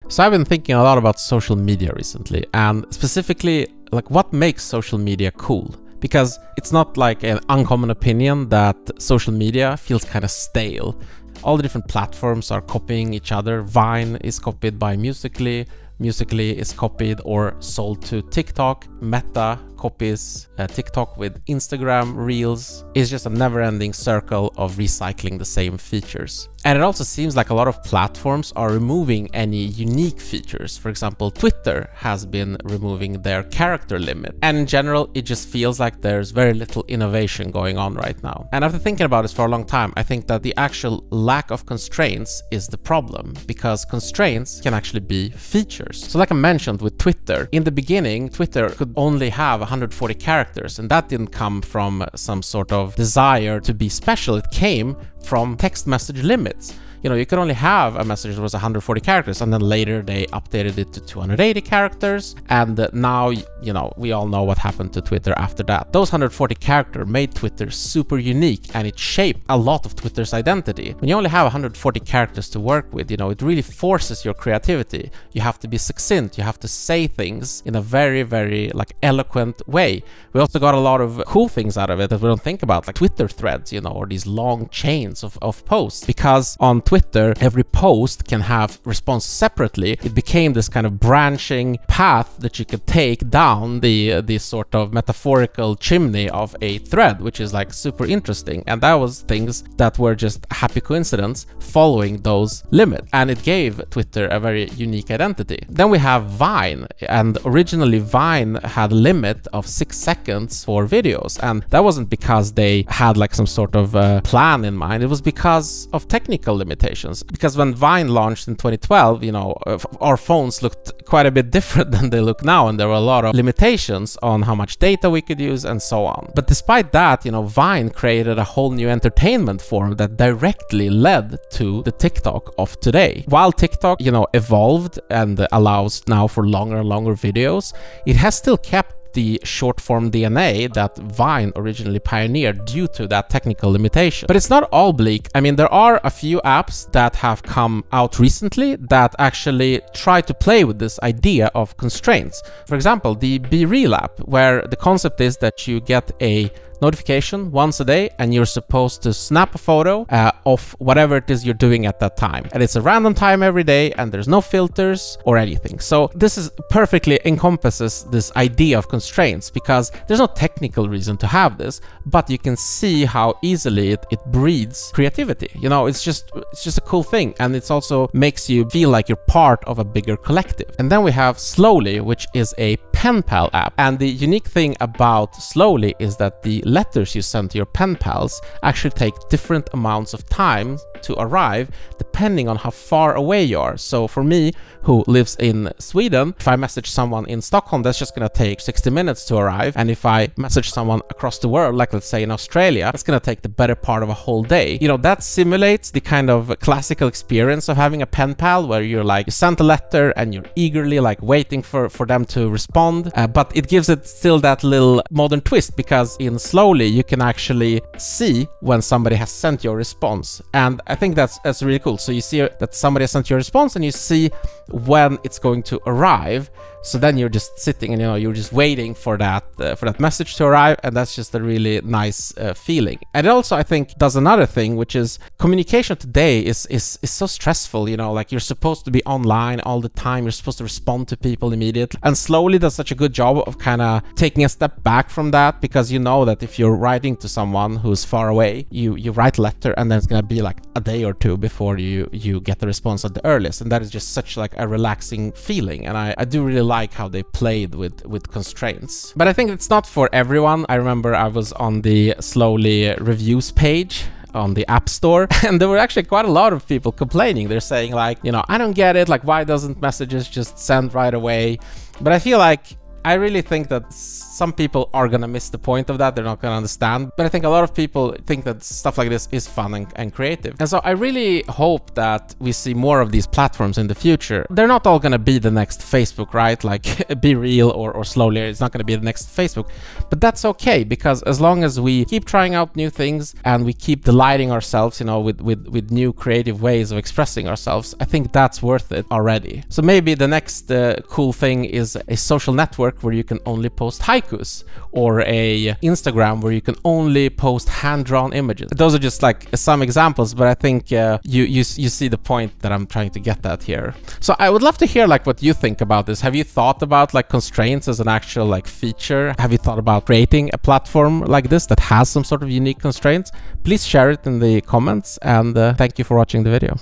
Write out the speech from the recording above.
So I've been thinking a lot about social media recently, and specifically like what makes social media cool. Because it's not like an uncommon opinion that social media feels kind of stale. All the different platforms are copying each other. Vine is copied by Musical.ly, Musical.ly is copied or sold to TikTok, Meta copies TikTok with Instagram Reels. It's just a never-ending circle of recycling the same features. And it also seems like a lot of platforms are removing any unique features. For example, Twitter has been removing their character limit. And in general, it just feels like there's very little innovation going on right now. And after thinking about this for a long time, I think that the actual lack of constraints is the problem, because constraints can actually be features. So like I mentioned with Twitter, in the beginning, Twitter could only have 140 characters, and that didn't come from some sort of desire to be special. It came from text message limits. You know, you could only have a message that was 140 characters, and then later they updated it to 280 characters. And now, you know, we all know what happened to Twitter after that. Those 140 characters made Twitter super unique, and it shaped a lot of Twitter's identity. When you only have 140 characters to work with, you know, it really forces your creativity. You have to be succinct, you have to say things in a very, very like eloquent way. We also got a lot of cool things out of it that we don't think about, like Twitter threads, you know, or these long chains of posts. Because on Twitter, every post can have responses separately. It became this kind of branching path that you could take down the sort of metaphorical chimney of a thread, which is like super interesting. And that was things that were just a happy coincidence following those limits. And it gave Twitter a very unique identity. Then we have Vine, and originally Vine had a limit of 6 seconds for videos. And that wasn't because they had like some sort of plan in mind. It was because of technical limitations. Because when Vine launched in 2012, you know, our phones looked quite a bit different than they look now, and there were a lot of limitations on how much data we could use and so on. But despite that, you know, Vine created a whole new entertainment form that directly led to the TikTok of today. While TikTok, you know, evolved and allows now for longer and longer videos, it has still kept the short form DNA that Vine originally pioneered due to that technical limitation. But it's not all bleak. I mean, there are a few apps that have come out recently that actually try to play with this idea of constraints. For example, the BeReal app, where the concept is that you get a notification once a day and you're supposed to snap a photo of whatever it is you're doing at that time. And it's a random time every day, and there's no filters or anything. So this is perfectly encompasses this idea of constraints, because there's no technical reason to have this, but you can see how easily it breeds creativity. You know, it's just a cool thing, and it also makes you feel like you're part of a bigger collective. And then we have Slowly, which is a pen pal app. And the unique thing about Slowly is that the letters you send to your pen pals actually take different amounts of time to arrive depending on how far away you are. So for me, who lives in Sweden, if I message someone in Stockholm, that's just gonna take 60 minutes to arrive. And if I message someone across the world, like let's say in Australia, it's gonna take the better part of a whole day. You know, that simulates the kind of classical experience of having a pen pal, where you're like, you sent a letter and you're eagerly like waiting for them to respond. But it gives it still that little modern twist, because in Slowly you can actually see when somebody has sent your response. And I think that's really cool. So you see that somebody has sent your response, and you see when it's going to arrive. So then you're just sitting and, you know, you're just waiting for that message to arrive, and that's just a really nice feeling. And it also, I think, does another thing, which is communication today is so stressful. You know, like you're supposed to be online all the time, you're supposed to respond to people immediately, and Slowly does such a good job of kind of taking a step back from that, because you know that if you're writing to someone who's far away, you write a letter, and then it's gonna be like a day or two before you get the response at the earliest, and that is just such like a relaxing feeling. And I do really like how they played with constraints. But I think it's not for everyone. I remember I was on the Slowly reviews page on the App Store, and there were actually quite a lot of people complaining. They're saying like, you know, I don't get it, like why doesn't messages just send right away? But I feel like I really think that some people are gonna miss the point of that. They're not gonna understand. But I think a lot of people think that stuff like this is fun and creative. And so I really hope that we see more of these platforms in the future. They're not all gonna be the next Facebook, right? Like BeReal or Slowly, it's not gonna be the next Facebook. But that's okay, because as long as we keep trying out new things and we keep delighting ourselves, you know, with new creative ways of expressing ourselves, I think that's worth it already. So maybe the next cool thing is a social network where you can only post haikus, or a Instagram where you can only post hand-drawn images. Those are just like some examples, but I think you see the point that I'm trying to get at here. So I would love to hear like what you think about this. Have you thought about like constraints as an actual like feature? Have you thought about creating a platform like this that has some sort of unique constraints? Please share it in the comments, and thank you for watching the video.